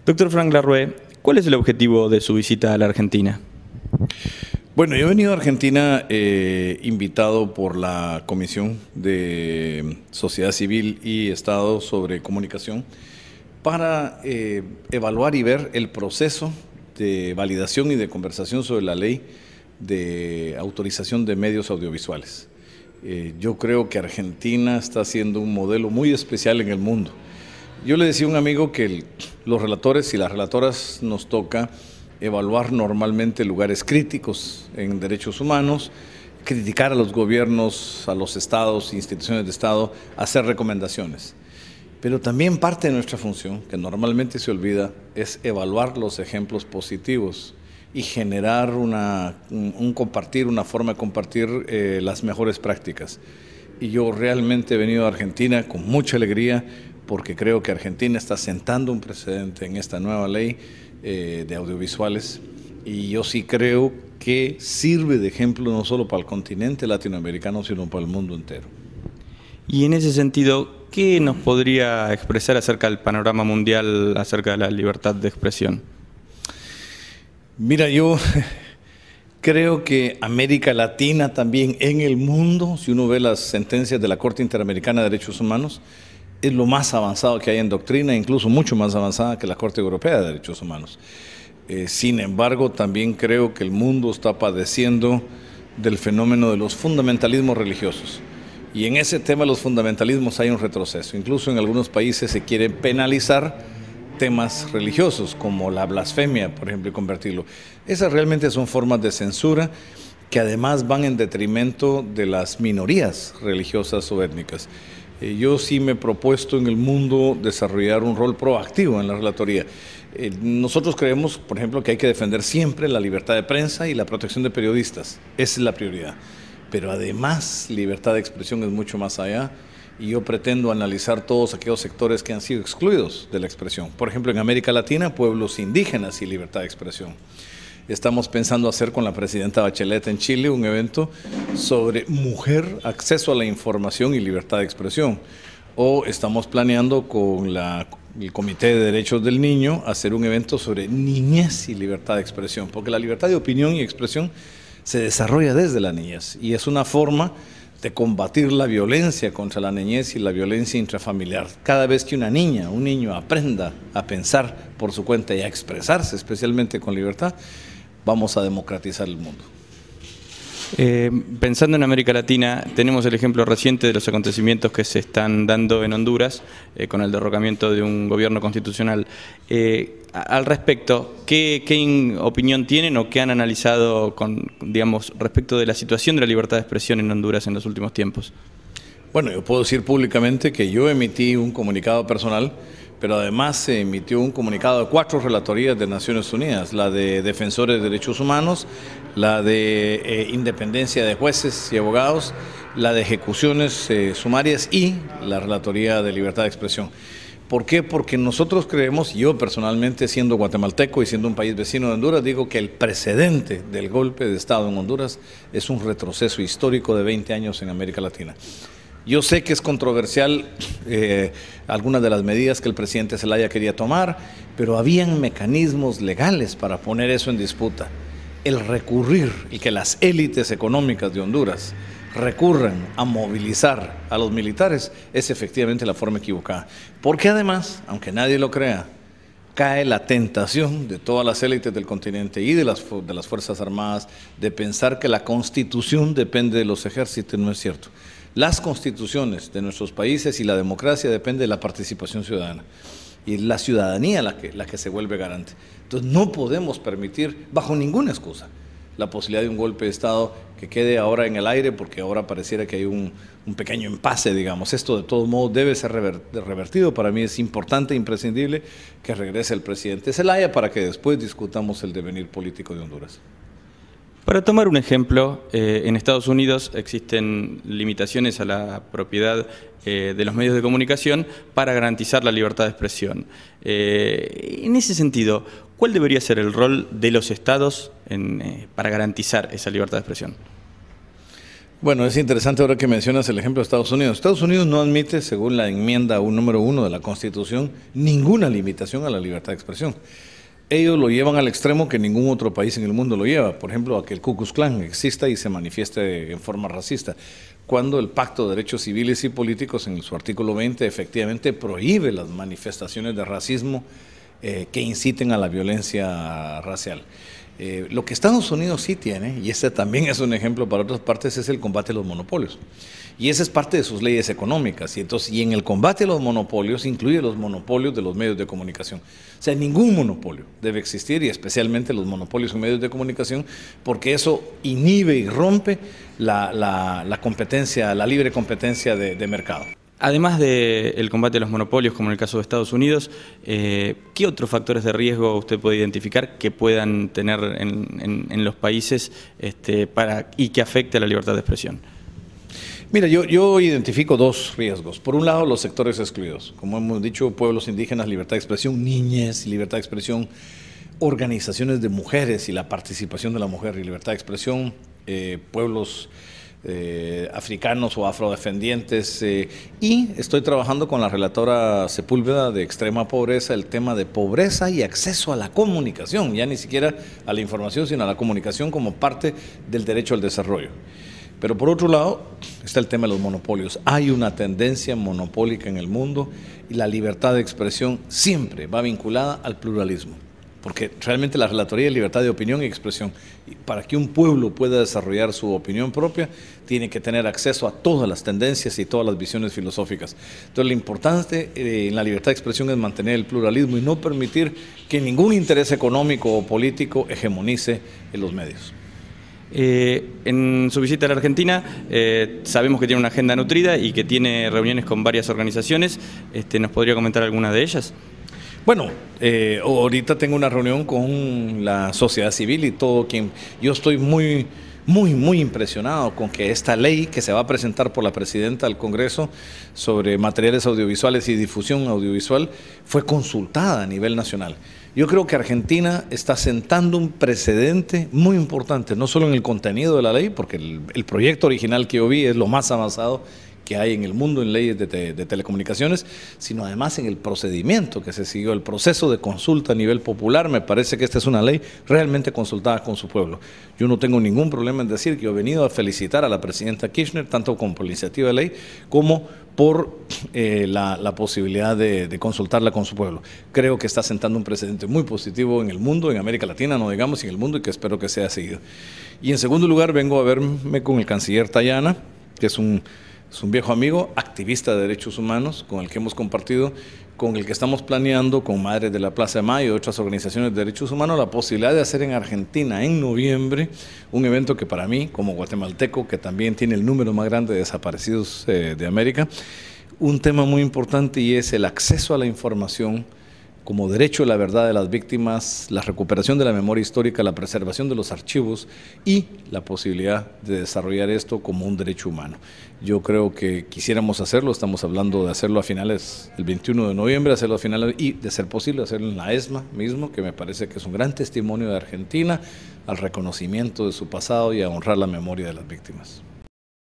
Doctor Frank Larrué, ¿cuál es el objetivo de su visita a la Argentina? Bueno, yo he venido a Argentina invitado por la Comisión de Sociedad Civil y Estado sobre Comunicación para evaluar y ver el proceso de validación y de conversación sobre la ley de autorización de medios audiovisuales. Yo creo que Argentina está siendo un modelo muy especial en el mundo. Yo le decía a un amigo que los relatores y las relatoras nos toca evaluar normalmente lugares críticos en derechos humanos, criticar a los gobiernos, a los estados, instituciones de estado, hacer recomendaciones. Pero también parte de nuestra función, que normalmente se olvida, es evaluar los ejemplos positivos y generar una forma de compartir las mejores prácticas. Y yo realmente he venido a Argentina con mucha alegría porque creo que Argentina está sentando un precedente en esta nueva ley de audiovisuales y yo sí creo que sirve de ejemplo no solo para el continente latinoamericano, sino para el mundo entero. Y en ese sentido, ¿qué nos podría expresar acerca del panorama mundial, acerca de la libertad de expresión? Mira, yo creo que América Latina también en el mundo, si uno ve las sentencias de la Corte Interamericana de Derechos Humanos, es lo más avanzado que hay en doctrina, incluso mucho más avanzada que la Corte Europea de Derechos Humanos. Sin embargo, también creo que el mundo está padeciendo del fenómeno de los fundamentalismos religiosos. Y en ese tema de los fundamentalismos hay un retroceso. Incluso en algunos países se quiere penalizar temas religiosos, como la blasfemia, por ejemplo, y convertirlo. Esas realmente son formas de censura que además van en detrimento de las minorías religiosas o étnicas. Yo sí me he propuesto en el mundo desarrollar un rol proactivo en la relatoría. Nosotros creemos, por ejemplo, que hay que defender siempre la libertad de prensa y la protección de periodistas. Esa es la prioridad. Pero además, libertad de expresión es mucho más allá y yo pretendo analizar todos aquellos sectores que han sido excluidos de la expresión. Por ejemplo, en América Latina, pueblos indígenas y libertad de expresión. Estamos pensando hacer con la presidenta Bachelet en Chile un evento sobre mujer, acceso a la información y libertad de expresión. O estamos planeando con el Comité de Derechos del Niño hacer un evento sobre niñez y libertad de expresión, porque la libertad de opinión y expresión se desarrolla desde la niñez y es una forma de combatir la violencia contra la niñez y la violencia intrafamiliar. Cada vez que una niña, un niño aprenda a pensar por su cuenta y a expresarse, especialmente con libertad, vamos a democratizar el mundo. Pensando en América Latina, tenemos el ejemplo reciente de los acontecimientos que se están dando en Honduras con el derrocamiento de un gobierno constitucional. Al respecto, ¿qué opinión tienen o qué han analizado respecto de la situación de la libertad de expresión en Honduras en los últimos tiempos? Bueno, yo puedo decir públicamente que yo emití un comunicado personal, pero además se emitió un comunicado de 4 relatorías de Naciones Unidas, la de Defensores de Derechos Humanos, la de Independencia de Jueces y Abogados, la de Ejecuciones Sumarias y la Relatoría de Libertad de Expresión. ¿Por qué? Porque nosotros creemos, yo personalmente siendo guatemalteco y siendo un país vecino de Honduras, digo que el precedente del golpe de Estado en Honduras es un retroceso histórico de 20 años en América Latina. Yo sé que es controversial algunas de las medidas que el presidente Zelaya quería tomar, pero habían mecanismos legales para poner eso en disputa. El recurrir y que las élites económicas de Honduras recurran a movilizar a los militares es efectivamente la forma equivocada. Porque además, aunque nadie lo crea, cae la tentación de todas las élites del continente y de las Fuerzas Armadas de pensar que la Constitución depende de los ejércitos. No es cierto. Las constituciones de nuestros países y la democracia depende de la participación ciudadana y la ciudadanía la que se vuelve garante. Entonces no podemos permitir bajo ninguna excusa la posibilidad de un golpe de Estado que quede ahora en el aire porque ahora pareciera que hay un pequeño impasse, digamos. Esto de todos modos debe ser revertido. Para mí es importante e imprescindible que regrese el presidente Zelaya para que después discutamos el devenir político de Honduras. Para tomar un ejemplo, en Estados Unidos existen limitaciones a la propiedad de los medios de comunicación para garantizar la libertad de expresión. En ese sentido, ¿cuál debería ser el rol de los estados para garantizar esa libertad de expresión? Bueno, es interesante ahora que mencionas el ejemplo de Estados Unidos. Estados Unidos no admite, según la enmienda número 1 de la Constitución, ninguna limitación a la libertad de expresión. Ellos lo llevan al extremo que ningún otro país en el mundo lo lleva. Por ejemplo, a que el Ku Klux Klan exista y se manifieste en forma racista, cuando el Pacto de Derechos Civiles y Políticos, en su artículo 20, efectivamente prohíbe las manifestaciones de racismo que inciten a la violencia racial. Lo que Estados Unidos sí tiene, y este también es un ejemplo para otras partes, es el combate a los monopolios. Y esa es parte de sus leyes económicas. Y en el combate a los monopolios incluye los monopolios de los medios de comunicación. O sea, ningún monopolio debe existir, y especialmente los monopolios en medios de comunicación, porque eso inhibe y rompe la competencia, la libre competencia de mercado. Además del combate a los monopolios, como en el caso de Estados Unidos, ¿qué otros factores de riesgo usted puede identificar que puedan tener en los países y que afecte a la libertad de expresión? Mira, yo identifico dos riesgos. Por un lado, los sectores excluidos. Como hemos dicho, pueblos indígenas, libertad de expresión, niñez, libertad de expresión, organizaciones de mujeres y la participación de la mujer y libertad de expresión, pueblos africanos o afrodescendientes, y estoy trabajando con la relatora Sepúlveda de Extrema Pobreza el tema de pobreza y acceso a la comunicación, ya ni siquiera a la información, sino a la comunicación como parte del derecho al desarrollo. Pero por otro lado está el tema de los monopolios. Hay una tendencia monopólica en el mundo y la libertad de expresión siempre va vinculada al pluralismo. Porque realmente la relatoría es libertad de opinión y expresión. Y para que un pueblo pueda desarrollar su opinión propia, tiene que tener acceso a todas las tendencias y todas las visiones filosóficas. Entonces, lo importante en la libertad de expresión es mantener el pluralismo y no permitir que ningún interés económico o político hegemonice en los medios. En su visita a la Argentina, sabemos que tiene una agenda nutrida y que tiene reuniones con varias organizaciones. ¿Nos podría comentar alguna de ellas? Bueno, ahorita tengo una reunión con la sociedad civil y todo quien. Yo estoy muy impresionado con que esta ley que se va a presentar por la presidenta al Congreso sobre materiales audiovisuales y difusión audiovisual fue consultada a nivel nacional. Yo creo que Argentina está sentando un precedente muy importante, no solo en el contenido de la ley, porque el proyecto original que yo vi es lo más avanzado que hay en el mundo en leyes de telecomunicaciones, sino además en el procedimiento que se siguió, el proceso de consulta a nivel popular. Me parece que esta es una ley realmente consultada con su pueblo. Yo no tengo ningún problema en decir que yo he venido a felicitar a la presidenta Kirchner, tanto como por la iniciativa de ley, como por la posibilidad de consultarla con su pueblo. Creo que está sentando un precedente muy positivo en el mundo, en América Latina, no digamos, en el mundo, y que espero que sea seguido. Y en segundo lugar, vengo a verme con el canciller Tayana, que es un viejo amigo, activista de derechos humanos, con el que hemos compartido, con el que estamos planeando, con Madres de la Plaza de Mayo y otras organizaciones de derechos humanos, la posibilidad de hacer en Argentina, en noviembre, un evento que para mí, como guatemalteco, que también tiene el número más grande de desaparecidos de América, un tema muy importante, y es el acceso a la información como derecho a la verdad de las víctimas, la recuperación de la memoria histórica, la preservación de los archivos y la posibilidad de desarrollar esto como un derecho humano. Yo creo que quisiéramos hacerlo, estamos hablando de hacerlo a finales, el 21 de noviembre, hacerlo a finales, y de ser posible hacerlo en la ESMA mismo, que me parece que es un gran testimonio de Argentina al reconocimiento de su pasado y a honrar la memoria de las víctimas.